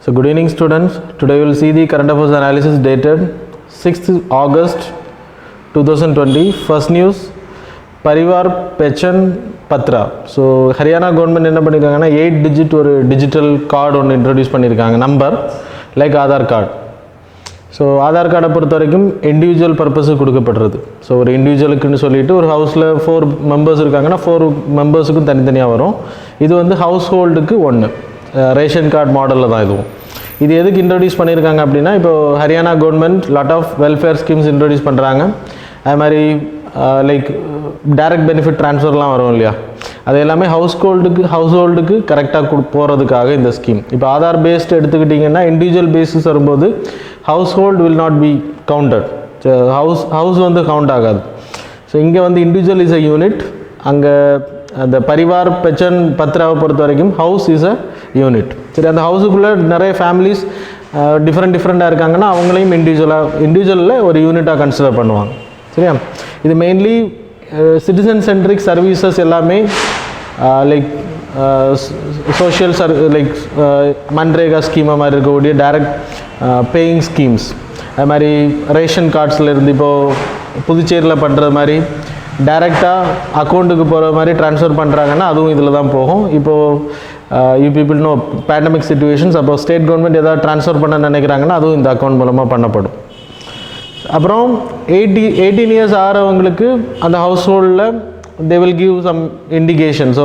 So good evening students. Today we will see the current affairs analysis dated 6th August 2020. First news, Parivar Pension Patra. So Haryana government என்ன பண்ணிருக்காங்கன்னா 8 digit ஒரு digital card ஒன்று introduce பண்ணியிருக்காங்க, number like Aadhaar card. So Aadhaar கார்டை பொறுத்த வரைக்கும் individual பர்பஸுக்கு கொடுக்கப்படுறது. So ஒரு இண்டிவிஜுவலுக்குன்னு சொல்லிட்டு ஒரு ஹவுஸில் 4 மெம்பர்ஸ் இருக்காங்கன்னா 4 மெம்பர்ஸுக்கும் தனித்தனியாக வரும். இது வந்து ஹவுஸ் ஹோல்டுக்கு ஒன்று, ரேஷன் கார்டு மாடலில் தான் இதுவும். இது எதுக்கு இன்ட்ரடியூஸ் பண்ணியிருக்காங்க அப்படின்னா, இப்போது Haryana government lot of welfare schemes introduce பண்ணுறாங்க. அது மாதிரி லைக் டைரக்ட் பெனிஃபிட் ட்ரான்ஸ்ஃபர்லாம் வரும் இல்லையா, அது எல்லாமே ஹவுஸ் ஹோல்டுக்கு கரெக்டாக போகிறதுக்காக இந்த ஸ்கீம். இப்போ ஆதார் பேஸ்டு எடுத்துக்கிட்டிங்கன்னா இண்டிவிஜுவல் பேஸிஸ் வரும்போது house hold will not be counted, house வந்து கவுண்ட் ஆகாது. ஸோ இங்கே வந்து இண்டிவிஜுவல் இஸ் அ யூனிட், அங்கே அந்த பரிவார் பென்ஷன் பத்ராவை பொறுத்த வரைக்கும் ஹவுஸ் இஸ் அ யூனிட். சரி, அந்த ஹவுஸுக்குள்ளே நிறைய ஃபேமிலிஸ் டிஃப்ரெண்ட்டாக இருக்காங்கன்னா அவங்களையும் இண்டிவிஜுவலில் ஒரு யூனிட்டாக கன்சிடர் பண்ணுவாங்க. சரியா, இது மெயின்லி சிட்டிசன் சென்ட்ரிக் சர்வீசஸ் எல்லாமே லைக் சோஷியல் லைக் மன்ரேகா ஸ்கீமை மாதிரி இருக்கக்கூடிய டைரக்ட் பேயிங் ஸ்கீம்ஸ், அது மாதிரி ரேஷன் கார்ட்ஸில் இருந்து இப்போது புதுச்சேரியில் பண்ணுறது மாதிரி டைரெக்டாக அக்கௌண்ட்டுக்கு போகிற மாதிரி ட்ரான்ஸ்ஃபர் பண்ணுறாங்கன்னா அதுவும் இதில் தான் போகும். இப்போது you people know pandemic situations, அப்போ ஸ்டேட் கவர்மெண்ட் எதாவது ட்ரான்ஸ்ஃபர் பண்ண நினைக்கிறாங்கன்னா அதுவும் இந்த அக்கௌண்ட் மூலமாக பண்ணப்படும். அப்புறம் 18 இயர்ஸ் ஆகிறவங்களுக்கு அந்த ஹவுஸ் ஹோல்டில் they will give some indication, so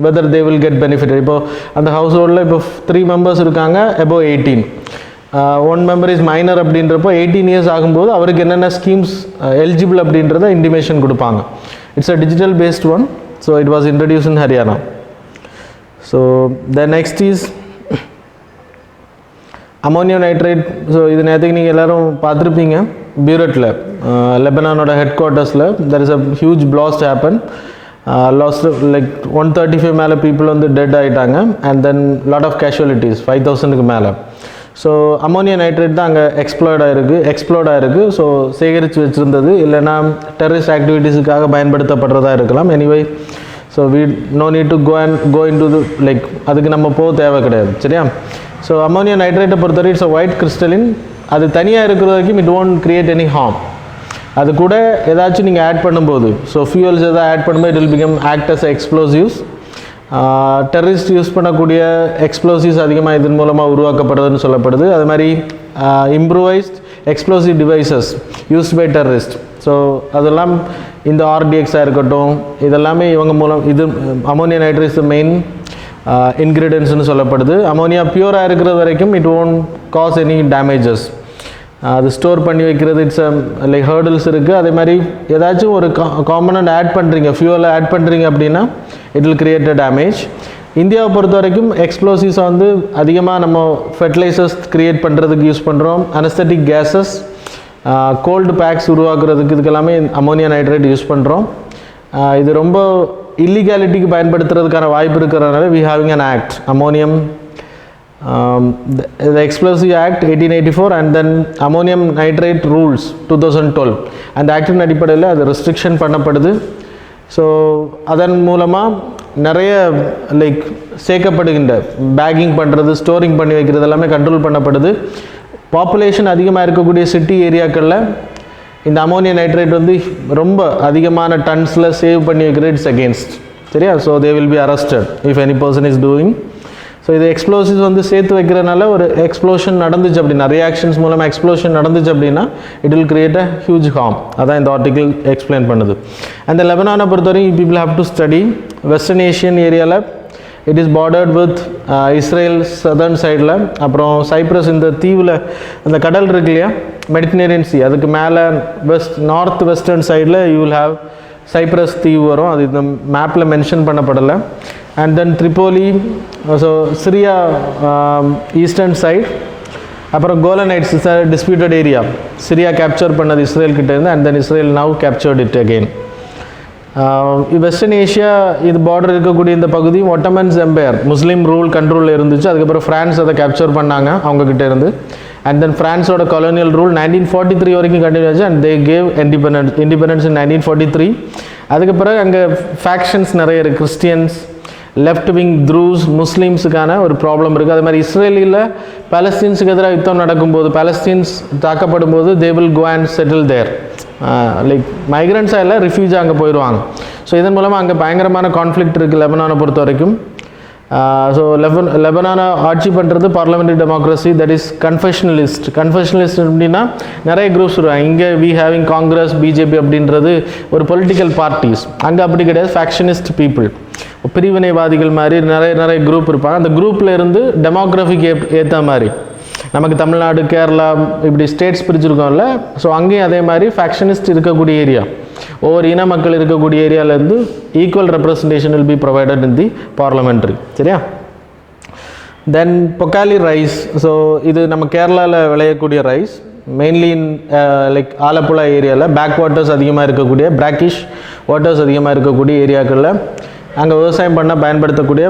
whether they will get benefit. இப்போது அந்த ஹவுஸ் ஹோல்டில் இப்போ 3 மெம்பர்ஸ் இருக்காங்க, above 18, 1 member இஸ் மைனர் அப்படின்றப்போ 18 இயர்ஸ் ஆகும்போது அவருக்கு என்னென்ன ஸ்கீம்ஸ் எலிஜிபிள் அப்படின்றத இன்டிமேஷன் கொடுப்பாங்க. It's a digital based one, so it was introduce in Haryana. So the next is ammonium nitrate. So இது நேற்றுக்கு நீங்கள் எல்லோரும் பார்த்துருப்பீங்க, பியூரட்டில் லெபனானோட ஹெட் குவார்ட்டர்ஸில் there is a huge blast happen. Last like 135 மேலே பீப்புள் வந்து டெட் ஆகிட்டாங்க, and then lot of casualties 5000க்கு மேலே. ஸோ அமோனியம் நைட்ரேட் தான் அங்கே எக்ஸ்ப்ளோர்ட் ஆகிருக்கு. ஸோ சேகரித்து வச்சுருந்தது, இல்லைனா டெரரிஸ்ட் ஆக்டிவிட்டீஸுக்காக பயன்படுத்தப்படுறதா இருக்கலாம். Anyway, so we know need to go into like அதுக்கு நம்ம போக தேவை கிடையாது. சரியா, ஸோ அமோனியம் நைட்ரேட்டை பொறுத்தவரை இட்ஸ் அ ஒயிட் கிறிஸ்டலின். அது தனியாக இருக்கிற வரைக்கும் it won't create any harm. அது கூட ஏதாச்சும் நீங்கள் ஆட் பண்ணும்போது, ஸோ ஃபியூவல்ஸ் எதாவது ஆட் பண்ணும்போது it will become act as explosives. Terrorist use பண்ணக்கூடிய எக்ஸ்ப்ளோசிவ்ஸ் அதிகமாக இதன் மூலமாக உருவாக்கப்படுதுன்னு சொல்லப்படுது. அது மாதிரி improvised explosive devices used by terrorist. So அதெல்லாம் இந்த ஆர்டிஎக்ஸாக இருக்கட்டும், இதெல்லாமே இவங்க மூலம், இது அமோனியா நைட்ரேட் இஸ் மெயின் இன்க்ரீடியன்ட்ஸ்னு சொல்லப்படுது. அமோனியா பியூராக இருக்கிறது வரைக்கும் it won't cause any damages. அது ஸ்டோர் பண்ணி வைக்கிறது இட்ஸ் லைக் ஹர்டில்ஸ் இருக்குது. அதே மாதிரி ஏதாச்சும் ஒரு காம்பனண்ட் ஆட் பண்ணுறீங்க, ஃபியூவலை ஆட் பண்ணுறீங்க அப்படின்னா it will create a damage. இந்தியாவை பொறுத்த வரைக்கும் எக்ஸ்ப்ளோசிவ்ஸை வந்து அதிகமாக நம்ம ஃபெர்டிலைசர்ஸ் க்ரியேட் பண்ணுறதுக்கு யூஸ் பண்ணுறோம். அனஸ்தட்டிக் கேஸஸ், கோல்டு பேக்ஸ் உருவாக்குறதுக்கு இதுக்கெல்லாமே அமோனியா நைட்ரேட் யூஸ் பண்ணுறோம். இது ரொம்ப இல்லீகாலிட்டிக்கு பயன்படுத்துறதுக்கான வாய்ப்பு இருக்கிறதுனால we having an act, ammonium the Explosive Act 1884 and then Ammonium Nitrate Rules 2012. அந்த ஆக்டின் அடிப்படையில் அது ரெஸ்ட்ரிக்ஷன் பண்ணப்படுது. ஸோ அதன் மூலமாக நிறைய லைக் சேர்க்கப்படுகின்ற பேக்கிங் பண்ணுறது, ஸ்டோரிங் பண்ணி வைக்கிறது எல்லாமே கண்ட்ரோல் பண்ணப்படுது. பாப்புலேஷன் அதிகமாக இருக்கக்கூடிய சிட்டி ஏரியாக்களில் இந்த அமோனியம் நைட்ரேட் வந்து ரொம்ப அதிகமான டன்ஸில் சேவ் பண்ணி வைக்கிறது இட்ஸ் அகேன்ஸ்ட். சரியா, so they will be arrested if any person is doing. So இது எக்ஸ்ப்ளோசிவ்ஸ் வந்து சேர்த்து வைக்கிறதுனால ஒரு எக்ஸ்ப்ளோஷன் நடந்துச்சு அப்படின்னா, ரியாக்ஷன்ஸ் மூலமாக எக்ஸ்ப்ளோஷன் நடந்துச்சு அப்படின்னா it will create a huge harm. அதான் இந்த ஆர்டிகிள் எக்ஸ்பிளைன் பண்ணுது. அந்த லெபனானை பொறுத்தவரைக்கும் people have to study western Asian ஏரியாவில் it is bordered with Israel southern சைடில், அப்புறம் சைப்ரஸ் இந்த தீவில் அந்த கடல் இருக்கு இல்லையா, மெடிட்டரேனியன் சி, அதுக்கு மேலே நார்த் வெஸ்டர்ன் சைடில் யூ வில் ஹேவ் சைப்ரஸ் தீவு வரும். அது இந்த மேப்பில் மென்ஷன் பண்ணப்படலை. And then Tripoli, so Syria eastern side, அப்புறம் Golan Heights is a disputed area, Syria capture பண்ணது இஸ்ரேல் கிட்டேருந்து, and then Israel now captured it again. Western Asia இது பார்டர் இருக்கக்கூடிய இந்த பகுதி ஒட்டமன்ஸ் எம்பையர் முஸ்லீம் ரூல் கண்ட்ரோலில் இருந்துச்சு. அதுக்கப்புறம் ஃப்ரான்ஸ் அதை கேப்சர் பண்ணாங்க அவங்கக்கிட்ட இருந்து. அண்ட் தென் ஃப்ரான்ஸோட கொலோனியல் ரூல் 1943 வரைக்கும் கண்டினியூ ஆச்சு. அண்ட் தே கேவ் இண்டிபெண்டன்ஸ் இன் 1943. அதுக்கு பிறகு அங்கே ஃபேக்ஷன்ஸ் நிறைய இருக்குது, கிறிஸ்டியன்ஸ் லெஃப்ட் விங் த்ரூஸ் முஸ்லீம்ஸுக்கான ஒரு ப்ராப்ளம் இருக்குது. அதே மாதிரி இஸ்ரேலில் பாலஸ்தீன்ஸுக்கு எதிராக யுத்தம் நடக்கும்போது, பாலஸ்தீன்ஸ் தாக்கப்படும் போது they will go and settle there. Like மைக்ரண்ட்ஸாக இல்லை, ரிஃப்யூஜாக அங்கே போயிடுவாங்க. ஸோ இதன் மூலமாக அங்கே பயங்கரமான கான்ஃப்ளிக்ட் இருக்குது லெபனானை பொறுத்த வரைக்கும். ஸோ லெபனானை ஆட்சி பண்ணுறது பார்லமெண்ட்ரி டெமோக்ரஸி, தட் இஸ் கன்ஃபெஷனலிஸ்ட். கன்ஃபெஷனலிஸ்ட் அப்படின்னா நிறைய குரூப்ஸ் வருவாங்க. இங்கே வி ஹேவிங் காங்கிரஸ், பிஜேபி அப்படின்றது ஒரு பொலிட்டிக்கல் பார்ட்டிஸ். அங்கே அப்படி கிடையாது, ஃபேக்ஷனிஸ்ட் பீப்புள், பிரிவினைவாதிகள் மாதிரி நிறைய குரூப் இருப்பாங்க. அந்த குரூப்பில் இருந்து டெமோக்ராஃபிக் ஏற்ற மாதிரி நமக்கு தமிழ்நாடு, கேரளா இப்படி ஸ்டேட்ஸ் பிரிச்சிருக்கோம்ல, ஸோ அங்கேயும் அதே மாதிரி ஃபேக்ஷனிஸ்ட் இருக்கக்கூடிய ஏரியா, ஒவ்வொரு இன மக்கள் இருக்கக்கூடிய ஏரியாவிலேருந்து equal representation will be provided in the parliamentary. சரியா? Then Pokkali rice. ஸோ இது நம்ம கேரளாவில் விளையக்கூடிய rice, mainly in like Alappuzha ஏரியாவில் பேக் வாட்டர்ஸ் அதிகமாக இருக்கக்கூடிய, பிராக்கிஷ் வாட்டர்ஸ் அதிகமாக இருக்கக்கூடிய ஏரியாக்களில் அங்கே விவசாயம் பண்ண பயன்படுத்தக்கூடிய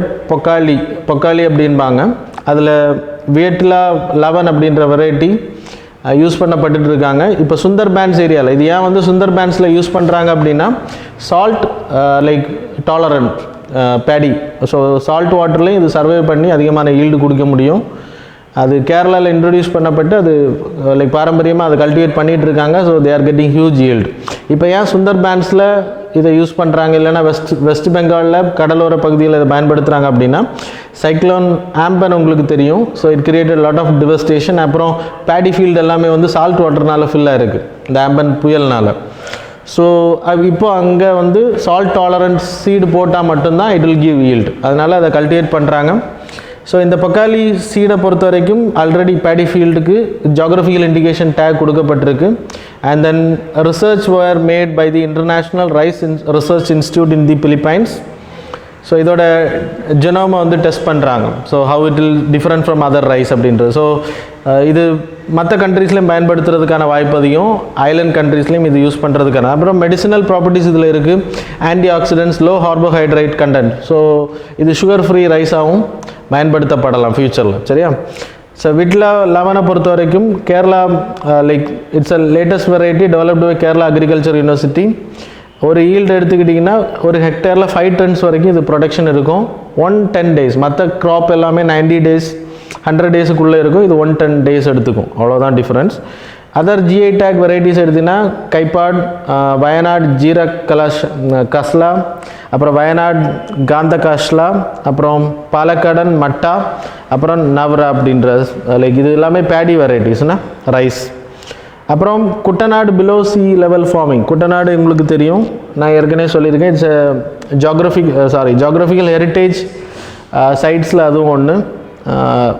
பொக்காலி அப்படின்பாங்க. அதில் வியட்லா 11 அப்படின்ற வெரைட்டி யூஸ் பண்ணப்பட்டு இருக்காங்க. இப்போ சுந்தர்பேன்ஸ் ஏரியாவில் இது ஏன் சுந்தர்பேன்ஸில் யூஸ் பண்ணுறாங்க அப்படின்னா, salt like tolerant paddy. So salt வாட்டர்லேயும் இது சர்வே பண்ணி அதிகமான ஈல்டு கொடுக்க முடியும். அது கேரளாவில் இன்ட்ரடியூஸ் பண்ணப்பட்டு அது லைக் பாரம்பரியமாக அதை கல்டிவேட் பண்ணிகிட்டு இருக்காங்க. So they are getting huge yield. இப்போ ஏன் சுந்தர்பேன்ஸில் இதை யூஸ் பண்ணுறாங்க, இல்லைனா வெஸ்ட் பெங்காலில் கடலோர பகுதியில் இதை பயன்படுத்துகிறாங்க அப்படின்னா, சைக்ளோன் ஆம்பன் உங்களுக்கு தெரியும். So it created lot of devastation. அப்புறம் பேடி ஃபீல்டு எல்லாமே சால்ட் வாட்டர்னால ஃபில்லாக இருக்குது இந்த ஆம்பன் புயல்னால். ஸோ இப்போ அங்கே சால்ட் டாலரன்ஸ் சீடு போட்டால் மட்டும்தான் இட் வில் கிவ் ஈல்டு. அதனால் அதை கல்டிவேட் பண்ணுறாங்க. ஸோ இந்த பொக்காலி சீடை பொறுத்த வரைக்கும் ஆல்ரெடி பேடி ஃபீல்டுக்கு ஜியோகிராஃபிக்கல் இண்டிகேஷன் டேக் கொடுக்கப்பட்டிருக்கு. And then research were made by the international rice research institute in the Philippines. So இதோட ஜெனோமை டெஸ்ட் பண்ணுறாங்க. So how it will different from other rice அப்படின்றது. ஸோ இது மற்ற கண்ட்ரீஸ்லேயும் பயன்படுத்துறதுக்கான வாய்ப்பு அதிகம், ஐலண்ட் கண்ட்ரீஸ்லேயும் இது யூஸ் பண்ணுறதுக்கான. அப்புறம் மெடிசினல் ப்ராப்பர்ட்டிஸ் இதில் இருக்குது, antioxidants, low carbohydrate content. So இது சுகர் ஃப்ரீ ரைஸாகவும் பயன்படுத்தப்படலாம் ஃப்யூச்சரில். சரியா? ஸோ விட்லா 11 பொறுத்த வரைக்கும் Kerala like it's a latest variety developed by Kerala agriculture university. ஒரு ஈல்டு எடுத்துக்கிட்டிங்கன்னா ஒரு ஹெக்டேரில் 5 tons வரைக்கும் இது ப்ரொடக்ஷன் இருக்கும். 110 days. மற்ற க்ராப் எல்லாமே 90 days 100 daysக்குள்ளே இருக்கும். இது 110 days எடுத்துக்கும். அவ்வளோதான் difference. Other GI take varieties எடுத்திங்கன்னா கைப்பாட், வயநாட் ஜீரக் கஸ்லா, அப்புறம் வயநாட் காந்த காஷ்லா, அப்புறம் பாலக்கடன் மட்டா, அப்புறம் நவ்ரா அப்படின்ற லைக் இது எல்லாமே பேடி வெரைட்டிஸ்னா ரைஸ். அப்புறம் Kuttanad below sea level farming. Kuttanad உங்களுக்கு தெரியும், நான் ஏற்கனவே சொல்லியிருக்கேன். இட்ஸ் ஜியோகிராஃபிக்கல் ஹெரிட்டேஜ் சைட்ஸில் அதுவும் ஒன்று.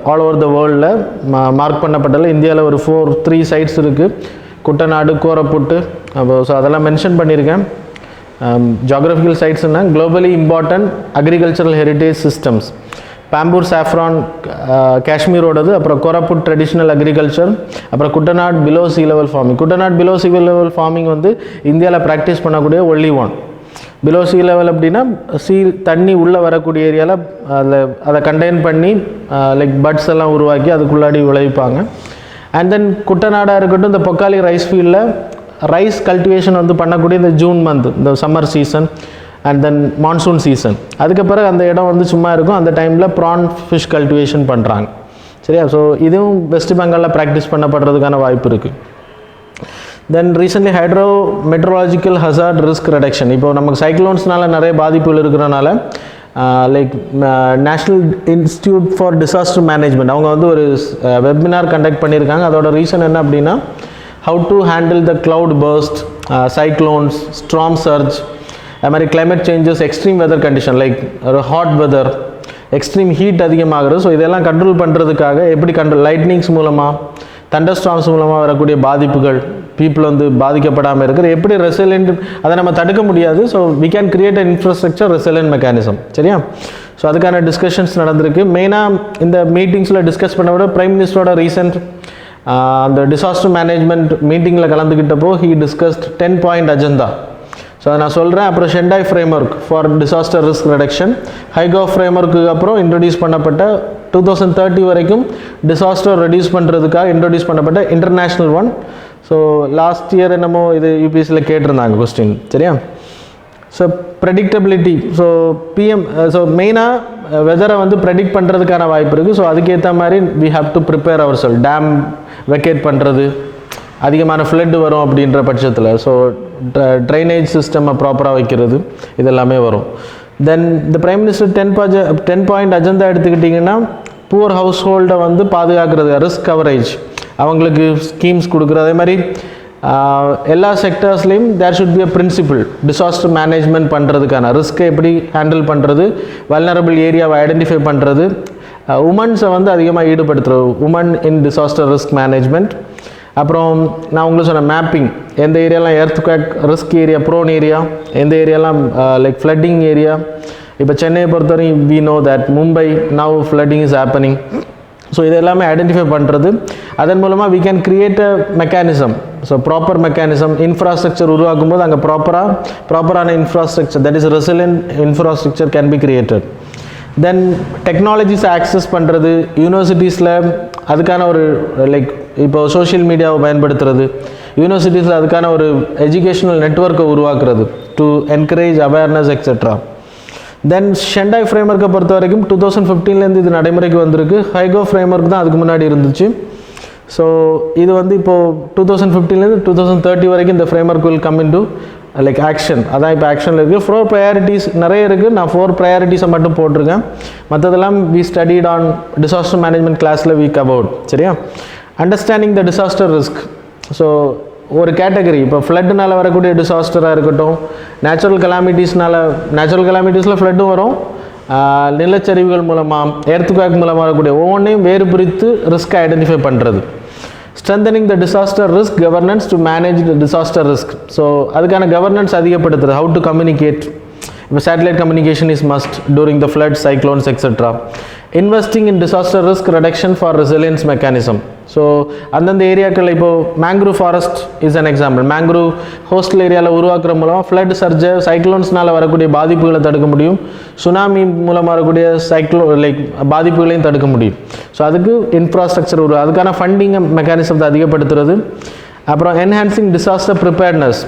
ஆல் ஓவர் த வேர்ல்டில் மார்க் பண்ணப்பட்டதில் இந்தியாவில் ஒரு 3 sites இருக்குது. குட்டநாடு, கோரப்புட்டு. அப்போ ஸோ அதெல்லாம் மென்ஷன் பண்ணியிருக்கேன். ஜியோகிராஃபிக்கல் சைட்ஸ்னா globally important agricultural heritage systems. Pampore saffron காஷ்மீரோடது, அப்புறம் கோரப்புட் ட்ரெடிஷ்னல் அக்ரிகல்ச்சர், அப்புறம் Kuttanad below sea level farming. Kuttanad below sea level farming இந்தியாவில் ப்ராக்டிஸ் பண்ணக்கூடிய only one. Below sea level அப்படின்னா தண்ணி உள்ளே வரக்கூடிய ஏரியாவில் அதை கண்டெயின் பண்ணி லைக் பட்ஸ் எல்லாம் உருவாக்கி அதுக்குள்ளாடி விளைவிப்பாங்க. அண்ட் தென் குட்டநாடாக இருக்கட்டும், இந்த பொக்காலி ரைஸ் ஃபீல்டில் ரைஸ் கல்டிவேஷன் பண்ணக்கூடிய இந்த ஜூன் மந்த், இந்த summer season and then monsoon season. அதுக்கு பிறகு அந்த இடம் சும்மா இருக்கும். அந்த டைமில் ப்ரான் ஃபிஷ் கல்டிவேஷன் பண்ணுறாங்க. சரியா? ஸோ இதுவும் வெஸ்ட் பெங்காலில் ப்ராக்டிஸ் பண்ணப்படுறதுக்கான வாய்ப்பு இருக்குது. Then recently hydro meteorological hazard risk reduction. இப்போ நமக்கு சைக்ளோன்ஸ்னால நிறைய பாதிப்புகள் இருக்கிறனால like national institute for disaster management அவங்க ஒரு வெபினார் கண்டக்ட் பண்ணியிருக்காங்க. அதோட ரீசன் என்ன அப்படின்னா, how to handle the cloud burst, cyclones, storm surge, அது மாதிரி climate changes, extreme weather condition like ஒரு ஹாட் வெதர், எக்ஸ்ட்ரீம் ஹீட் அதிகமாகிறது. ஸோ இதெல்லாம் கண்ட்ரோல் பண்ணுறதுக்காக எப்படி லைட்னிங்ஸ் மூலமாக, தண்டர் ஸ்டார்ம்ஸ் மூலமாக வரக்கூடிய பாதிப்புகள், பீப்புள் பாதிக்கப்படாமல் இருக்கிற எப்படி ரெசிலியன்ட், அதை நம்ம தடுக்க முடியாது. So we can create a infrastructure resilient mechanism. சரியா? ஸோ அதுக்கான டிஸ்கஷன்ஸ் நடந்திருக்கு. மெயினாக இந்த மீட்டிங்ஸில் டிஸ்கஸ் பண்ண விட பிரைம் மினிஸ்டரோட ரீசெண்ட் அந்த டிசாஸ்டர் மேனேஜ்மெண்ட் மீட்டிங்கில் கலந்துக்கிட்டப்போ he discussed 10-point agenda. So அதை நான் சொல்கிறேன். அப்புறம் Sendai framework for disaster risk reduction, Hyogo framework அப்புறம் இன்ட்ரடியூஸ் பண்ணப்பட்ட 2030 வரைக்கும் டிசாஸ்டர் ரெடியூஸ் பண்ணுறதுக்காக இன்ட்ரடியூஸ் பண்ணப்பட்ட international one. So last year என்னமோ இது யூபிஎஸ்சியில் கேட்டிருந்தாங்க கொஸ்டின். சரியா? So predictability. So PM so மெயினாக வெதரை வந்து ப்ரெடிக்ட் பண்ணுறதுக்கான வாய்ப்பு இருக்குது. ஸோ அதுக்கேற்ற மாதிரி we have to prepare our self. Dam vacate பண்ணுறது, அதிகமான ஃப்ளட்டு வரும் அப்படின்ற பட்சத்தில் ஸோ ட்ரைனேஜ் சிஸ்டம்மை ப்ராப்பராக வைக்கிறது, இதெல்லாமே வரும். தென் இந்த பிரைம் மினிஸ்டர் 10 பாயிண்ட் அஜெண்டா எடுத்துக்கிட்டிங்கன்னா புவர் ஹவுஸ் ஹோல்டை வந்து பாதுகாக்கிறது, ரிஸ்க் கவரேஜ், அவங்களுக்கு ஸ்கீம்ஸ் கொடுக்குறது. அதே மாதிரி எல்லா செக்டர்ஸ்லேயும் there should be a principle disaster management பண்ணுறதுக்கான ரிஸ்க்கை எப்படி ஹேண்டில் பண்ணுறது, வல்னரபிள் ஏரியாவை ஐடென்டிஃபை பண்ணுறது, உமன்ஸை வந்து அதிகமாக ஈடுபடுத்துகிறது, women in disaster risk management. அப்புறம் நான் உங்களுக்கு சொன்ன மேப்பிங், எந்த ஏரியாலாம் earthquake risk area, prone area, எந்த ஏரியாலாம் லைக் ஃப்ளட்டிங் ஏரியா. இப்போ சென்னையை பொறுத்தவரைக்கும் we know that Mumbai now flooding is happening. So இது எல்லாமே ஐடென்டிஃபை பண்ணுறது. அதன் மூலமாக we can create a mechanism. So proper mechanism, infrastructure உருவாக்கும் போது அங்கே ப்ராப்பரான infrastructure, that is resilient infrastructure can be created. Then டெக்னாலஜிஸை ஆக்சஸ் பண்ணுறது, யூனிவர்சிட்டிஸில் அதுக்கான ஒரு லைக் இப்போ சோஷியல் மீடியாவை பயன்படுத்துறது, யூனிவர்சிட்டிஸில் அதுக்கான ஒரு எஜுகேஷனல் நெட்வொர்க்கை உருவாக்குறது டு என்கரேஜ் அவேர்னஸ் எக்ஸெட்ரா. தென் ஷெண்டாய் ஃப்ரேம்வொர்க்கை பொறுத்த வரைக்கும் 2015 இது நடைமுறைக்கு வந்திருக்கு. ஹைகோ ஃப்ரேம்வொர்க் தான் அதுக்கு முன்னாடி இருந்துச்சு. ஸோ இது வந்து இப்போது 2015 2030 வரைக்கும் இந்த framework will come in to like action. அதான் இப்போ ஆக்ஷனில் இருக்குது. 4 ப்ரையாரிட்டிஸ் நிறைய இருக்குது. நான் 4 ப்ரையாரிட்டிஸை மட்டும் போட்டிருக்கேன். மற்றதெல்லாம் we studied on disaster management கிளாஸில் வி கவர்ட். சரியா? Understanding the disaster risk. So ஒரு கேட்டகரி, இப்போ ஃப்ளட்டுனால் வரக்கூடிய டிசாஸ்டராக இருக்கட்டும், நேச்சுரல் கலாமிட்டிஸில் ஃப்ளட்டும் வரும், நிலச்சரிவுகள் மூலமாக, எர்த்குவேக் மூலமாக வரக்கூடிய ஒவ்வொன்றையும் வேறு பிரித்து ரிஸ்க்கை ஐடென்டிஃபை பண்ணுறது. Strengthening the disaster risk governance to manage the disaster risk. So அதுக்கான கவர்னன்ஸ் அதிகப்படுத்துறது. ஹவு டு கம்யூனிகேட், இப்போ satellite communication is must during the flood, cyclones etcetera. Investing in disaster risk reduction for resilience mechanism. So அந்தந்த ஏரியாக்கள், இப்போது mangrove forest is an example. Mangrove hostel ஏரியாவில் உருவாக்குற மூலமாக flood, surge, சைக்ளோன்ஸ்னால் வரக்கூடிய பாதிப்புகளை தடுக்க முடியும். சுனாமி மூலமாக வரக்கூடிய பாதிப்புகளையும் தடுக்க முடியும். ஸோ அதுக்கு இன்ஃப்ராஸ்ட்ரக்சர் அதுக்கான ஃபண்டிங் மெக்கானிசத்தை அதிகப்படுத்துறது. அப்புறம் enhancing disaster preparedness,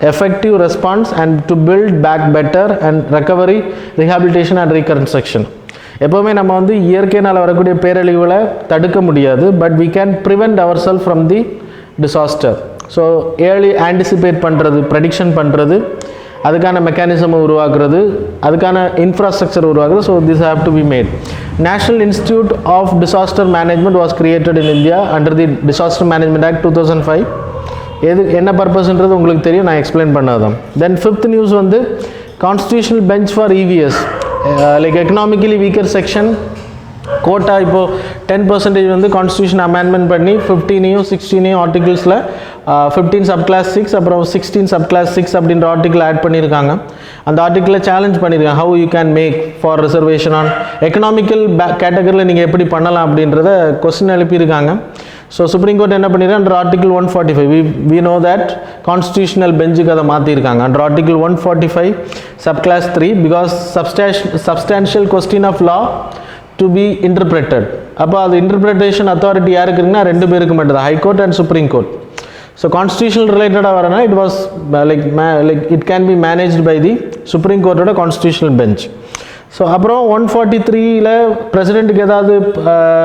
effective response and to build back better and recovery, rehabilitation and reconstruction. எப்போவுமே நம்ம வந்து இயற்கையினால் வரக்கூடிய பேரழிவுகளை தடுக்க முடியாது, but we can prevent ourselves from the disaster. So early anticipate பண்ணுறது, ப்ரெடிக்ஷன் பண்ணுறது, அதுக்கான மெக்கானிசமை உருவாக்குறது, அதுக்கான இன்ஃப்ராஸ்ட்ரக்சர் உருவாக்குறது. So this have to be made. National institute of disaster management was created in India under the disaster management act 2005. என்ன பர்பஸ்ன்றது உங்களுக்கு தெரியும், நான் எக்ஸ்பிளைன் பண்ணாதான். தென் 5th நியூஸ் வந்து constitutional bench for EVS, like economically weaker section quota. இப்போது 10% வந்து constitution amendment பண்ணி 15 16 ஆர்டிகிள்ஸில் 15 சப்கிளாஸ் 6 அப்புறம் 16 சப்கிளாஸ் 6 அப்படின்ற ஆர்டிகிள் ஆட் பண்ணியிருக்காங்க. அந்த ஆர்டிகிளில் சேலஞ்ச் பண்ணியிருக்காங்க, how you can make for reservation on economical கேட்டகரியில் நீங்கள் எப்படி பண்ணலாம் அப்படின்றத கொஸ்டின் எழுப்பியிருக்காங்க. ஸோ சுப்ரீம் கோர்ட் என்ன பண்ணியிருக்காங்க, under article 145 we know that constitutional பெஞ்சுக்கு அதை மாற்றிருக்காங்க. Under article 145 subclause 3 because substantial question of law to be interpreted. அப்போ அது இன்டர்பிரட்டேஷன் அத்தாரிட்டி யாருக்கு இருக்குன்னா 2 பேருக்கு மட்டும், high court and supreme court. So constitutional ரிலேட்டடாக வரனா it was like it can be managed by the supreme கோர்ட்டோட கான்ஸ்டியூஷனல் பெஞ்ச். ஸோ அப்புறம் 143ல் பிரசிடெண்ட்டுக்கு ஏதாவது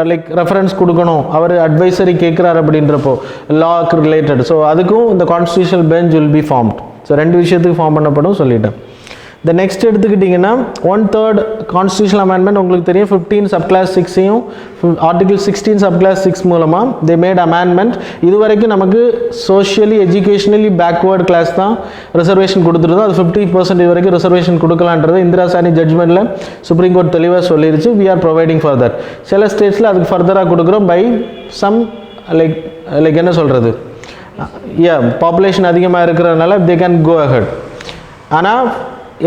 லைக் ரெஃபரன்ஸ் கொடுக்கணும், அவர் அட்வைசரி கேட்குறாரு அப்படின்றப்போ லாக்கு ரிலேட்டட். ஸோ அதுக்கும் இந்த constitutional bench will be formed. So 2 விஷயத்துக்கு ஃபார்ம் பண்ணப்படும் சொல்லிட்டேன். இந்த நெக்ஸ்ட் எடுத்துக்கிட்டிங்கன்னா 1/3 கான்ஸ்டியூஷனல் அமெண்ட்மெண்ட் உங்களுக்கு தெரியும். 15 சப்கிளாஸ் 6ஐயும் ஆர்டிகிள் 16 சப்கிளாஸ் 6 மூலமாக தே மேட் அமெண்ட்மெண்ட். இது வரைக்கும் நமக்கு சோஷியலி எஜுகேஷனலி பேக்வேர்டு கிளாஸ் தான் ரிசர்வேஷன் கொடுத்துருந்தோம். அது 50% வரைக்கும் ரிசர்வேஷன் கொடுக்கலான்றது இந்திரா சாணி ஜட்ஜ்மெண்ட்டில் சுப்ரீம் கோர்ட் தெளிவாக சொல்லிருச்சு. We are providing for that. சில ஸ்டேட்ஸில் அதுக்கு ஃபர்தராக கொடுக்குறோம் பை சம் லைக் என்ன சொல்கிறது, பாப்புலேஷன் அதிகமாக இருக்கிறதுனால தே கேன் கோ அஹெட். ஆனால்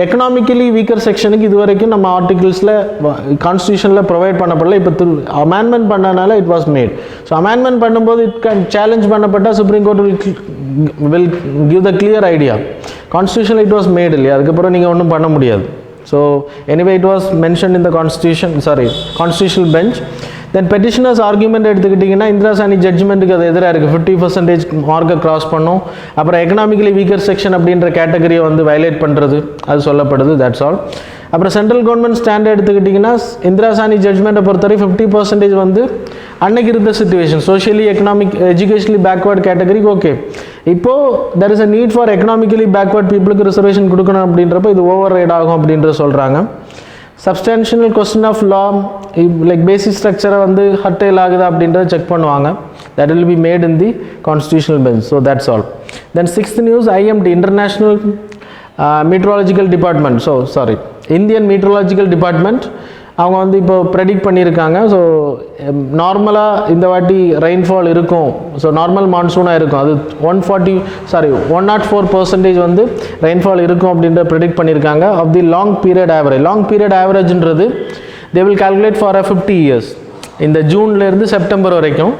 எக்கனாமிக்கலி வீக்கர் செக்ஷனுக்கு இது வரைக்கும் நம்ம ஆர்டிகிள்ஸில் கான்ஸ்டியூஷனில் ப்ரொவைட் பண்ணப்படல. இப்போ அமெண்ட்மெண்ட் பண்ணனால it was made. So amendment பண்ணும்போது இட் கேன் சேலஞ்ச் பண்ணப்பட்டால் supreme court will give the clear idea. கான்ஸ்டியூஷனில் இட் வாஸ் மேட் இல்லையா, அதுக்கப்புறம் நீங்கள் ஒன்றும் பண்ண முடியாது. So anyway it was mention in the constitutional bench. Then petitioners argument எடுத்துக்கிட்டிங்கன்னா இந்திரா சாணி ஜட்ஜ்மெண்ட்டுக்கு அது எதிராக இருக்குது. 50% மார்க்கை கிராஸ் பண்ணும். அப்புறம் எக்கனாமிக்கலி வீக்கர் செக்ஷன் அப்படின்ற கேட்டகரியை வந்து வயலேட் பண்ணுறது அது சொல்லப்படுது. That's all. அப்புறம் சென்ட்ரல் கவர்மெண்ட் ஸ்டாண்ட் எடுத்துக்கிட்டிங்கன்னா இந்திரா சாணி ஜட்ஜ்மெண்ட்டை பொறுத்தவரை 50% வந்து அன்னைக்கு இருந்த situation socially economic educationally backward கேட்டகரிக்கு ஓகே. இப்போது there is a need for economically backward பீப்புளுக்கு ரிசர்வேஷன் கொடுக்கணும் அப்படின்றப்ப இது ஓவர் ரைட் ஆகும் அப்படின்ற சொல்கிறாங்க. Substantial question of law like basic ஸ்ட்ரக்சரை வந்து ஹர்டேல் ஆகுதா அப்படின்றத செக் பண்ணுவாங்க. That will be made in the constitutional bench. So that's all. Then 6th news IMD international meteorological department Indian meteorological department அவங்க வந்து இப்போ ப்ரெடிக்ட் பண்ணியிருக்காங்க. ஸோ நார்மலாக இந்த வாட்டி ரெயின்ஃபால் இருக்கும். ஸோ நார்மல் மான்சூனாக இருக்கும். அது 104% வந்து ரெயின்ஃபால் இருக்கும் அப்படின்ற ப்ரெடிக்ட் பண்ணியிருக்காங்க. ஆஃப் தி லாங் பீரியட் ஆவரேஜ்ன்றது they will calculate for 50 years. இந்த ஜூன்லேருந்து செப்டம்பர் வரைக்கும்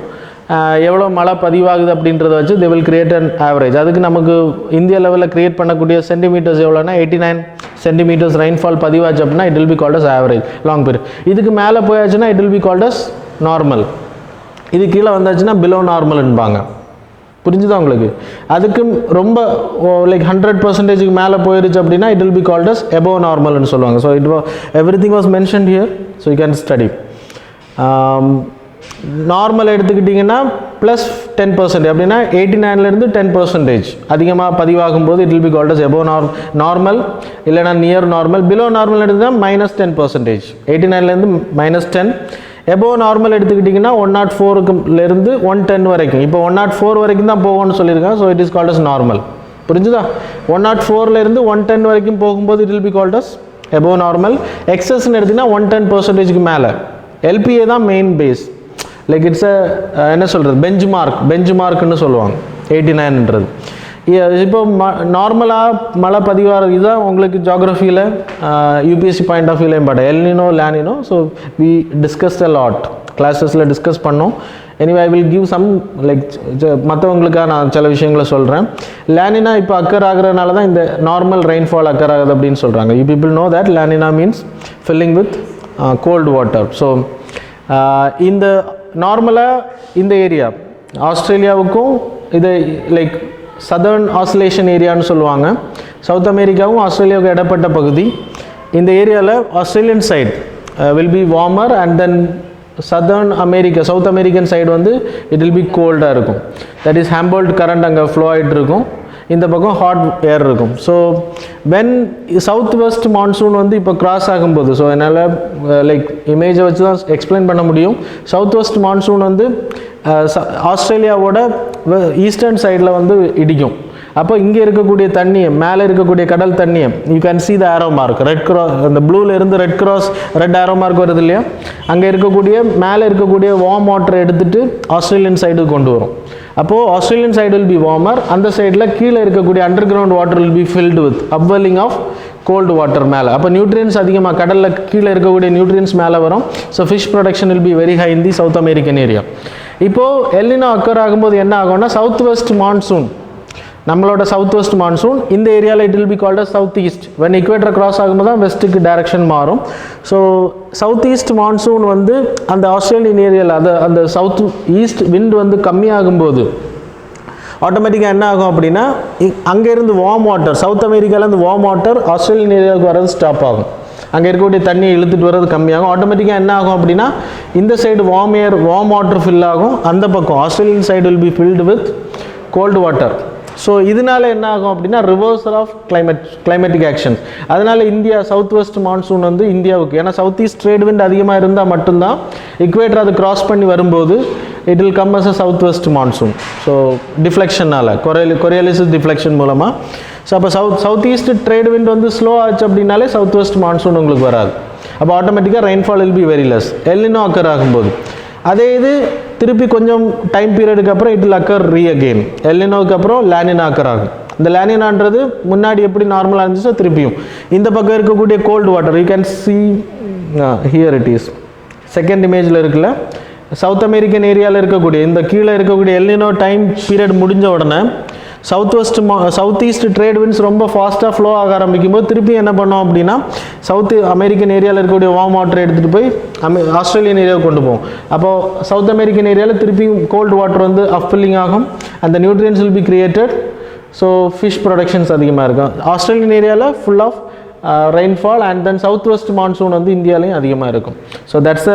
எவ்வளோ மழை பதிவாகுது அப்படின்றத வச்சு they will create an average. அதுக்கு நமக்கு இந்தியா லெவலில் கிரியேட் பண்ணக்கூடிய சென்டிமீட்டர்ஸ் எவ்வளோனா 89 centimeters ரெயின்ஃபால் பதிவாச்சு அப்படின்னா it will be called as average long period. இதுக்கு மேலே போயாச்சுன்னா it will be called as normal. இது கீழே வந்தாச்சுன்னா பிலோ நார்மல்ன்பாங்க. புரிஞ்சுதா உங்களுக்கு? அதுக்கு ரொம்ப லைக் 100%க்கு மேலே போயிருச்சு அப்படின்னா it will be called as above நார்மல்னு சொல்லுவாங்க. So everything was mentioned here. So you can study. Normal எடுத்துக்கிட்டிங்கன்னா +10% அப்படின்னா 89லேருந்து 10% அதிகமாக பதிவாகும்போது it will be called as above normal இல்லைனா நியர் நார்மல். பிலோ நார்மல் எடுத்துக்கிட்டால் -10%. 89லேருந்து -10. எபோவ் நார்மல் எடுத்துக்கிட்டிங்கன்னா 104லேருந்து 110 வரைக்கும். இப்போ 104 வரைக்கும் தான் போகும்னு சொல்லியிருக்காங்க. So it is called as normal. புரிஞ்சுதா? 104லேருந்து 110 வரைக்கும் போகும்போது it will be called as above normal. எக்ஸஸ்ன்னு எடுத்திங்கன்னா 110%க்கு மேலே. LPA தான் மெயின் பேஸ். லைக் இட்ஸ் என்ன சொல்கிறது பெஞ்ச்மார்க்னு சொல்லுவாங்க 89ன்றது. இப்போ நார்மலாக மழை பதிவாகிறது இதுதான் உங்களுக்கு ஜாகிரஃபியில் UPSC பாயிண்ட் ஆஃப் வியூவில் important. El Nino La Nina. So we discussed a lot கிளாஸஸில் டிஸ்கஸ் பண்ணோம். Anyway I will give some like மற்றவங்களுக்காக நான் சில விஷயங்களை சொல்கிறேன். லானினா இப்போ அக்கர் ஆகிறதுனால தான் இந்த நார்மல் ரெயின்ஃபால் அக்கர் ஆகுது அப்படின்னு சொல்கிறாங்க. You people know that La Niña means filling with cold water. So இந்த நார்மலாக இந்த ஏரியா ஆஸ்திரேலியாவுக்கும் இது லைக் சதர்ன் ஆசிலேஷன் ஏரியான்னு சொல்லுவாங்க. சவுத் அமெரிக்காவும் ஆஸ்திரேலியாவுக்கும் இடப்பட்ட பகுதி. இந்த ஏரியாவில் Australian side will be warmer and then South American side வந்து இட் வில் பி கோல்டாக இருக்கும். தட் இஸ் ஹாம்போல்ட் கரண்ட் அங்கே ஃப்ளோ ஆகிட்டு இருக்கும். இந்த பக்கம் ஹாட் ஏர் இருக்கும். So when south west monsoon வந்து இப்போ கிராஸ் ஆகும்போது ஸோ என்னால் லைக் இமேஜை வச்சு தான் எக்ஸ்பிளைன் பண்ண முடியும். சவுத் வெஸ்ட் மான்சூன் வந்து ஆஸ்திரேலியாவோட ஈஸ்டர்ன் சைடில் வந்து இடிக்கும். அப்போ இங்கே இருக்கக்கூடிய தண்ணியை மேலே இருக்கக்கூடிய கடல் தண்ணியை you can see the arrow mark red cross அந்த ப்ளூலேருந்து ரெட் ஆரோ மார்க் வருது இல்லையா? அங்கே இருக்கக்கூடிய மேலே இருக்கக்கூடிய வார்ம் வாட்டரை எடுத்துகிட்டு ஆஸ்திரேலியன் சைடுக்கு கொண்டு வரும். அப்போது Australian side will be warmer. அந்த சைடில் கீழே இருக்கக்கூடிய under ground water will be filled with upwelling of cold water மேலே. அப்போ நியூட்ரியன்ஸ் அதிகமாக கடலில் கீழே இருக்கக்கூடிய நியூட்ரியன்ஸ் மேலே வரும். So fish production will be very high in the south American area. இப்போது எல்னினோ அக்கர் ஆகும்போது என்ன ஆகும்னா சவுத் வெஸ்ட் மான்சூன் நம்மளோட சவுத் வெஸ்ட் மான்சூன் இந்த ஏரியாவில் it will be called as south east. When equator cross ஆகும்போது தான் வெஸ்ட்டுக்கு டைரக்ஷன் மாறும். ஸோ சவுத் ஈஸ்ட் மான்சூன் வந்து அந்த ஆஸ்திரேலியன் ஏரியாவில் அந்த சவுத் ஈஸ்ட் விண்ட் வந்து கம்மியாகும்போது ஆட்டோமேட்டிக்காக என்ன ஆகும் அப்படின்னா அங்கேருந்து வார்ம் வாட்டர் சவுத் அமெரிக்காவிலேருந்து வார்ம் வாட்டர் ஆஸ்திரேலியன் ஏரியாவுக்கு வரது ஸ்டாப் ஆகும். அங்கே இருக்கக்கூடிய தண்ணியை இழுத்துட்டு வர்றது கம்மியாகும். ஆட்டோமேட்டிக்காக என்ன ஆகும் அப்படின்னா இந்த சைடு வார்ம் வாட்டர் ஃபில் ஆகும். அந்த பக்கம் Australian side will be filled with cold water. So இதனால என்ன ஆகும் அப்படின்னா ரிவர்சல் ஆஃப் கிளைமேட்டிக் ஆக்ஷன். அதனால் இந்தியா சவுத் வெஸ்ட் மான்சூன் வந்து இந்தியாவுக்கு ஏன்னா சவுத் ஈஸ்ட் ட்ரேட் விண்ட் அதிகமாக இருந்தால் மட்டும்தான் இக்வேட்டர் அது கிராஸ் பண்ணி வரும்போது it will come as a south west monsoon. So டிஃப்ளெக்ஷனால் கொரியாலிசிஸ் டிஃப்ளெக்ஷன் மூலமாக. ஸோ அப்போ சவுத் ஈஸ்ட் ட்ரேட் விண்ட் வந்து ஸ்லோ ஆச்சு அப்படின்னாலே சவுத் வெஸ்ட் மான்சூன் உங்களுக்கு வராது. அப்போ ஆட்டோமேட்டிக்காக rainfall will be very less El Nino occur ஆகும்போது. அதே இது திருப்பி கொஞ்சம் டைம் பீரியடுக்கு அப்புறம் இட் வில் அக்கர் அகெயின். எல்னினோவுக்கு அப்புறம் லானினா அக்கர் ஆகும். இந்த லானினான்றது முன்னாடி எப்படி நார்மலாக இருந்துச்சோ திருப்பியும் இந்த பக்கம் இருக்கக்கூடிய cold water you can see here it is second இமேஜில் இருக்குல்ல சவுத் அமெரிக்கன் ஏரியாவில் இருக்கக்கூடிய இந்த கீழே இருக்கக்கூடிய எல்னினோ டைம் பீரியட் முடிஞ்ச உடனே சவுத் ஈஸ்ட் ட்ரேட் வின்ஸ் ரொம்ப ஃபாஸ்ட்டாக ஃப்ளோ ஆக ஆரம்பிக்கும் போது திருப்பி என்ன பண்ணோம் அப்படின்னா சவுத் அமெரிக்கன் ஏரியாவில் இருக்கக்கூடிய வார்ம் வாட்டர் எடுத்துகிட்டு போய் ஆஸ்திரேலியன் ஏரியாவுக்கு கொண்டு போவோம். அப்போது சவுத் அமெரிக்கன் ஏரியாவில் திருப்பி கோல்டு வாட்டர் வந்து அப்ஃபில்லிங் ஆகும், அந்த nutrients will be created. So fish productions அதிகமாக இருக்கும். ஆஸ்திரேலியன் ஏரியாவில் full of rainfall and then south west monsoon வந்து இந்தியாலையும் அதிகமாக இருக்கும். ஸோ தட்ஸ்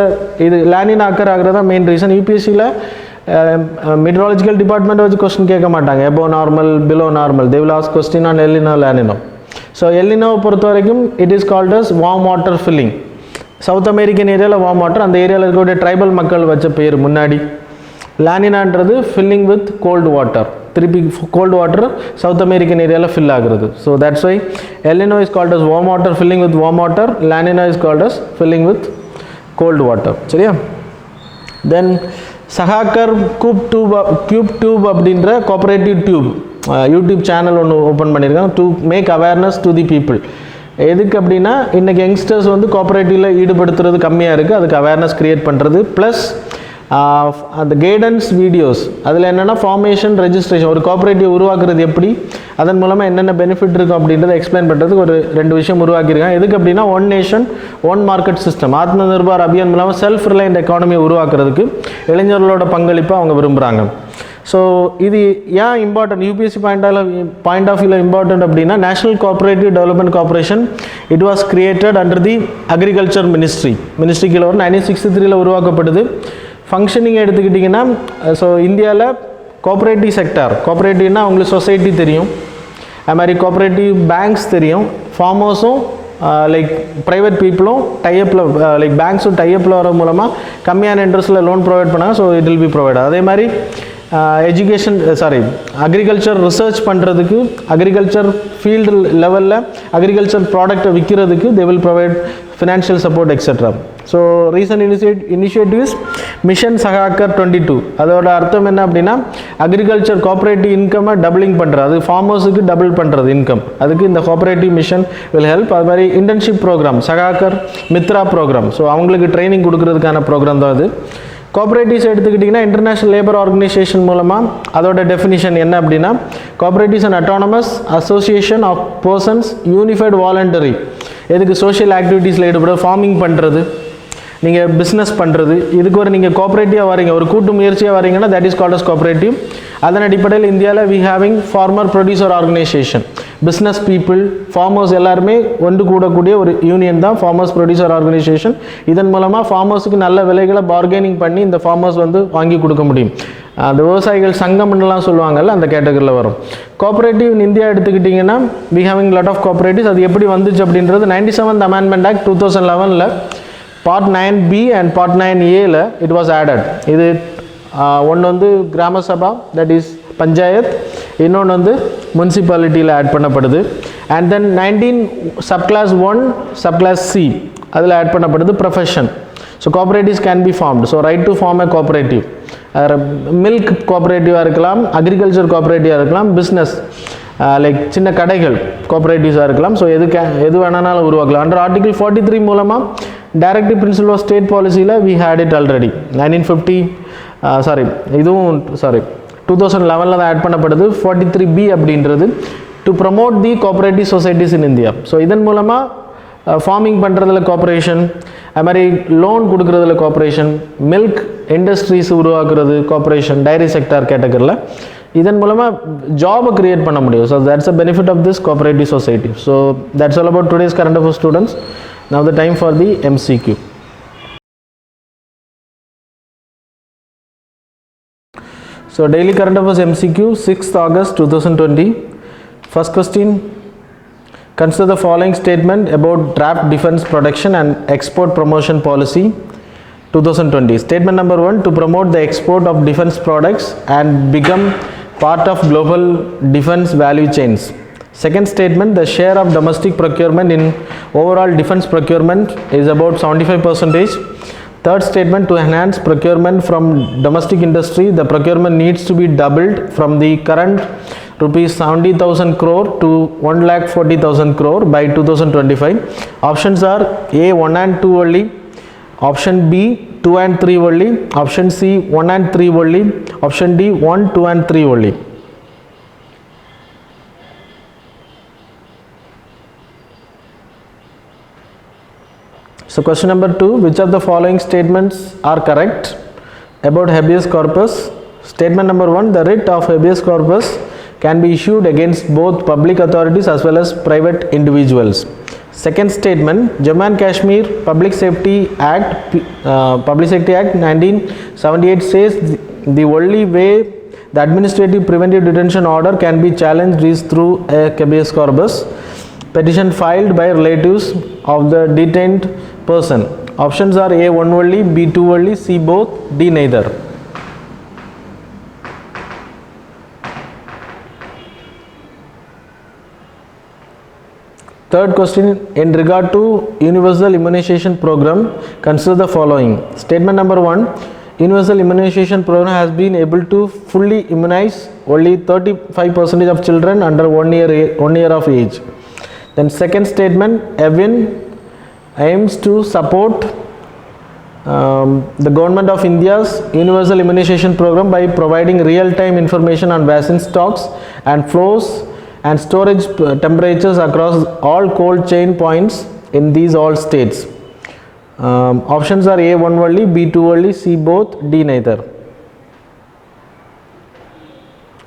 இது லேனின் அக்கர் ஆகிறதா மெயின் ரீசன். யூபிஎஸ்சியில் மெட்ரலாஜிக்கல் டிபார்ட்மெண்ட் வச்சு கொஸ்டின் கேட்க மாட்டாங்க. Above normal, below normal, they will ask question on El Nino La Nina. So எல்லினோவை பொறுத்த வரைக்கும் it is called as warm water filling. South American ஏரியாவில் வார்ம் வாட்டர், அந்த ஏரியாவில் இருக்கக்கூடிய ட்ரைபல் மக்கள் வச்ச பேர் முன்னாடி. லானினான்றது ஃபில்லிங் வித் கோல்டு வாட்டர், திருப்பி கோல்டு வாட்டர் சவுத் அமெரிக்கன் ஏரியாவில் ஃபில் ஆகுறது. So that's why El Nino is called as warm water filling with warm water, La Nina is called as filling with cold water. சரியா? Then Sahakar கியூப் tube அப்படின்ற cooperative tube YouTube channel ஒன்று open பண்ணியிருக்காங்க to make awareness to the people. எதுக்கு அப்படின்னா இன்றைக்கி youngsters வந்து கோஆப்ரேட்டிவில் ஈடுபடுத்துறது கம்மியாக இருக்குது, அதுக்கு அவேர்னஸ் க்ரியேட் பண்ணுறது. ப்ளஸ் அந்த கைடன்ஸ் வீடியோஸ், அதில் என்னென்னா ஃபார்மேஷன், ரெஜிஸ்ட்ரேஷன், ஒரு கோஆப்ரேட்டிவ் உருவாக்குறது எப்படி, அதன் மூலமாக என்னென்ன பெனிஃபிட் இருக்கும் அப்படின்றத எக்ஸ்பிளைன் பண்ணுறதுக்கு ஒரு 2 விஷயம் உருவாக்கியிருக்காங்க. எதுக்கு அப்படின்னா one nation one market system, Atma Nirbhar Abhiyan மூலமாக செல்ஃப் ரிலையன்ட் எக்கானமியை உருவாக்குறதுக்கு இளைஞர்களோட பங்களிப்பை அவங்க விரும்புகிறாங்க. ஸோ இது ஏன் இம்பார்ட்டன்ட், யூபிஎஸ்சி பாயிண்ட் ஆஃப் வியூவில் இம்பார்ட்டன்ட் அப்படின்னா national cooperative development corporation it was created under the agriculture ministry கீழே ஒரு 1963 உருவாக்கப்படுது. ஃபங்க்ஷனிங் எடுத்துக்கிட்டிங்கன்னா ஸோ இந்தியாவில் கோஆப்ரேட்டிவ் செக்டார், கோஆப்ரேட்டிவ்னா அவங்களுக்கு சொசைட்டி தெரியும், அது மாதிரி கோஆப்ரேட்டிவ் பேங்க்ஸ் தெரியும், ஃபார்மர்ஸும் லைக் ப்ரைவேட் பீப்புளும் டைப்பில் லைக் பேங்க்ஸும் டைப்பில் வர மூலமாக கம்மியான இன்ட்ரெஸ்ட்டில் லோன் ப்ரொவைட் பண்ணாங்க. So it will be provide. அதே மாதிரி அக்ரிகல்ச்சர் ரிசர்ச் பண்ணுறதுக்கு, அக்ரிகல்ச்சர் ஃபீல்டு லெவலில் அக்ரிகல்ச்சர் ப்ராடக்டை விற்கிறதுக்கு they will provide financial support etcetera. So recent initiatives mission Sahakar 22. அதோட அர்த்தம் என்ன அப்படின்னா அக்ரிகல்ச்சர் கோஆப்ரேட்டிவ் இன்கம்மை டபுளிங் பண்ணுறது, அது ஃபார்மர்ஸுக்கு டபுள் பண்ணுறது இன்கம், அதுக்கு இந்த கோஆப்ரேட்டிவ் மிஷன் வில் ஹெல்ப். அது மாதிரி internship program, Sahakar Mitra program, so அவங்களுக்கு ட்ரைனிங் கொடுக்கறதுக்கான ப்ரோக்ராம் தான் அது. கோஆப்ரேட்டிவ்ஸ் எடுத்துக்கிட்டிங்கன்னா இன்டர்நேஷ்னல் லேபர் ஆர்கனைசேஷன் மூலமாக அதோட டெஃபினிஷன் என்ன அப்படின்னா cooperatives and autonomous association of persons unified voluntary. எதுக்கு? சோஷியல் ஆக்டிவிட்டீஸில் ஈடுபட, ஃபார்மிங் பண்ணுறது, நீங்கள் பிஸ்னஸ் பண்ணுறது, இதுக்கு ஒரு நீங்கள் கோஆப்ரேட்டிவாக வரீங்க, ஒரு கூட்டு முயற்சியாக வரீங்கன்னா that is called as cooperative. அதன் அடிப்படையில் இந்தியாவில் we having farmer producer organisation, business people, farmers எல்லாருமே ஒன்று கூடக்கூடிய ஒரு யூனியன் தான் ஃபார்மர்ஸ் ப்ரொடியூசர் ஆர்கனைசேஷன். இதன் மூலமாக ஃபார்மர்ஸுக்கு நல்ல விலைகளை பார்கெனிங் பண்ணி இந்த ஃபார்மர்ஸ் வந்து வாங்கி கொடுக்க முடியும். அந்த விவசாயிகள் சங்கம்லாம் சொல்லுவாங்கல்ல, அந்த கேட்டகரியில் வரும். கோஆப்ரேட்டிவ் இன் இந்தியா எடுத்துக்கிட்டிங்கன்னா we having lot of cooperatives. அது எப்படி வந்துச்சு அப்படின்றது 97th amendment act 2011 part 9B and part 9Aல இட் வாஸ் ஆடட். இது ஒன்று வந்து கிராம சபா, தட் இஸ் பஞ்சாயத், இன்னொன்று வந்து முனிசிபாலிட்டியில் ஆட் பண்ணப்படுது. And then 19 subclause 1 subclause C அதில் ஆட் பண்ணப்படுது profession. So cooperatives can be formed. So right to form a cooperative, milk கோஆப்ரேட்டிவாக இருக்கலாம், அக்ரிகல்ச்சர் கோஆப்ரேட்டிவாக இருக்கலாம், பிஸ்னஸ் லைக் சின்ன கடைகள் கோஆப்ரேட்டிவ்ஸாக இருக்கலாம். ஸோ எது வேணாலும் உருவாக்கலாம். அண்டர் ஆர்டிகல் 43 மூலமாக டைரக்டிவ் பிரின்சிபல் ஆஃப் ஸ்டேட் பாலிசியில் வி ஹேட் இட் ஆல்ரெடி. 2011 தான் ஆட் பண்ணப்படுது. 43B அப்படின்றது to promote the cooperative societies in India. So இதன் மூலமாக ஃபார்மிங் பண்ணுறதுல கோஆப்ரேஷன், அது மாதிரி லோன் கொடுக்குறதுல கோஆப்ரேஷன், மில்க் இண்டஸ்ட்ரீஸ் உருவாக்குறது கோஆப்ரேஷன், டைரி செக்டார் கேட்டகரியில். இதன் மூலமாக ஜாபை கிரியேட் பண்ண முடியும். So that's a benefit of this cooperative society. So that's all about today's current affairs students. Now the time for the MCQ. So daily current affairs MCQ 6th August 2020. First question, consider the following statement about draft defense production and export promotion policy 2020. Statement number 1, to promote the export of defense products and become part of global defense value chains. Second statement, the share of domestic procurement in overall defense procurement is about 75%. Third statement, to enhance procurement from domestic industry, the procurement needs to be doubled from the current rupees 70,000 crore to 1,40,000 crore by 2025. Options are A 1 and 2 only, option B 2 and 3 only, option C 1 and 3 only, option D 1, 2 and 3 only. So question number 2, which of the following statements are correct about habeas corpus? Statement number 1, the writ of habeas corpus can be issued against both public authorities as well as private individuals. Second statement, Jammu and Kashmir Public Safety Act 1978 says the only way the administrative preventive detention order can be challenged is through a habeas corpus petition filed by relatives of the detained person. Options are A, one only, B, two only, C, both, D, neither. Third question, in regard to universal immunization program, consider the following. Statement number 1, universal immunization program has been able to fully immunize only 35% of children under 1 year of age. Then second statement, AVIN aims to support the government of India's universal immunization program by providing real-time information on vaccine stocks and flows and storage temperatures across all cold chain points in these all states. Options are A, one only, B, two only, C, both, D, neither.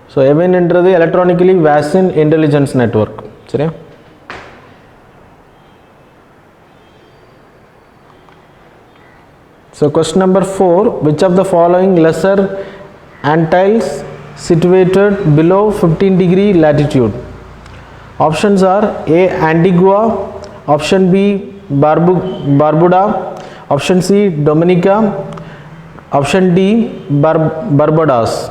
So AVIN என்றது electronically vaccine intelligence network. சரியா? So question number 4, which of the following lesser Antilles situated below 15-degree latitude? Options are A, Antigua, option B, Barbuda, option C, Dominica, option D, Barbados.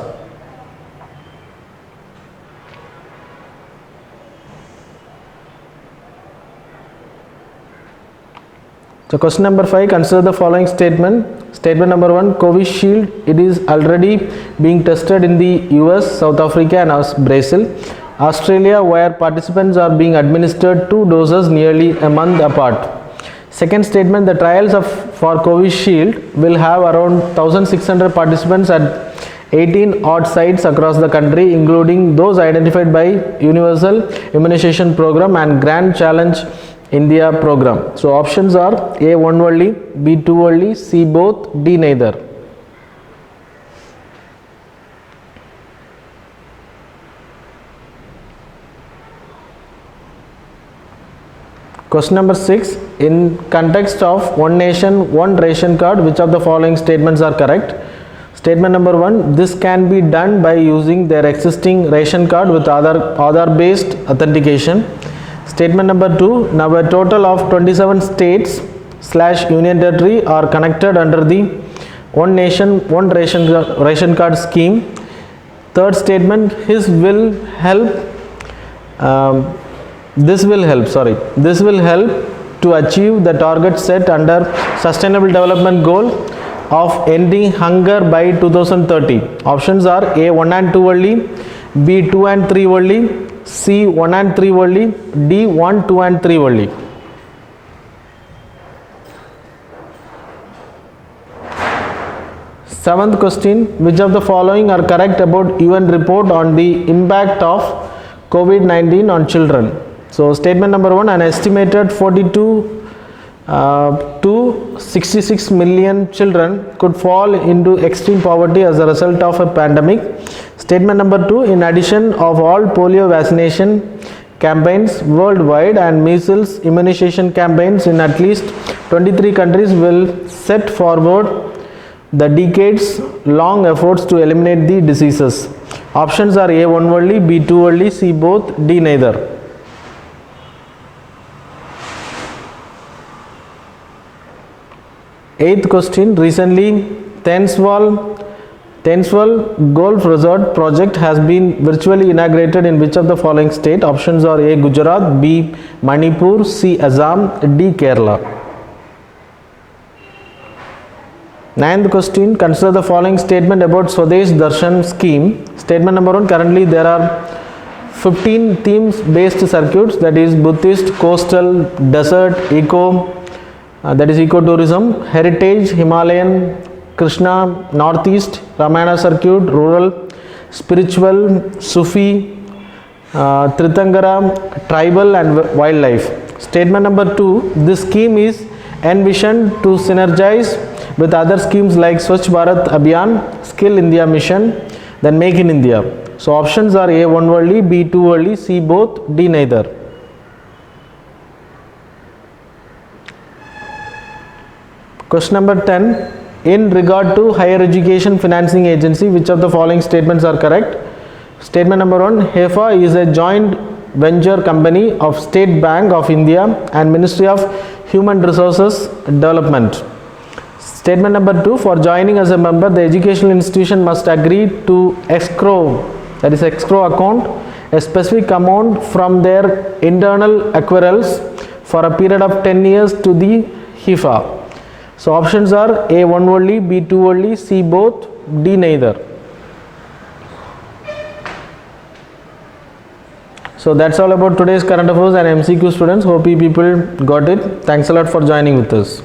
So question number 5, consider the following statement. Statement number 1, Covishield, it is already being tested in the US, South Africa and Brazil, Australia, where participants are being administered 2 doses nearly a month apart. Second statement, the trials for Covishield will have around 1,600 participants at 18 odd sites across the country, including those identified by Universal Immunization Program and Grand Challenge India program. So options are A, one only, B, two only, C, both, D, neither. Question number 6, in context of one nation, one ration card, which of the following statements are correct? Statement number 1, this can be done by using their existing ration card with Aadhaar based authentication. Statement number 2, now a total of 27 states / union territory are connected under the one nation, one ration card scheme. Third statement, this will help to achieve the target set under Sustainable Development Goal of ending hunger by 2030. Options are A, 1 and 2 only, B, 2 and 3 only, C, 1 and 3 only, D, 1, 2 and 3 only. Seventh question, which of the following are correct about UN report on the impact of COVID-19 on children? So statement number 1, an estimated 42 to 66 million children could fall into extreme poverty as a result of a pandemic. Statement number 2, in addition of all polio vaccination campaigns worldwide and measles immunization campaigns in at least 23 countries will set forward the decades long efforts to eliminate the diseases. Options are A, one only, B, two only, C, both, D, neither. Eighth question, recently Thaneswell Golf Resort project has been virtually inaugurated in which of the following state? Options are A, Gujarat, B, Manipur, C, Assam, D, Kerala. Ninth question, consider the following statement about Swadesh Darshan scheme. Statement number 1, currently there are 15 themes based circuits, that is Buddhist, coastal, desert, that is ecotourism, heritage, Himalayan, Krishna, northeast, Ramayana circuit, rural, spiritual, Sufi, Tritangara, tribal and wildlife. Statement number 2, this scheme is envisioned to synergize with other schemes like Swachh Bharat Abhiyan, Skill India Mission, then Make in India. So options are A, one only, B, two only, C, both, D, neither. Question number 10. In regard to higher education financing agency, which of the following statements are correct? Statement number 1. HEFA is a joint venture company of State Bank of India and Ministry of Human Resources Development. Statement number 2. For joining as a member, the educational institution must agree to escrow, that is escrow account, a specific amount from their internal accruals for a period of 10 years to the HEFA. So options are A, one only, B, two only, C, both, D, neither. So that's all about today's current affairs and MCQ students. Hope you people got it. Thanks a lot for joining with us.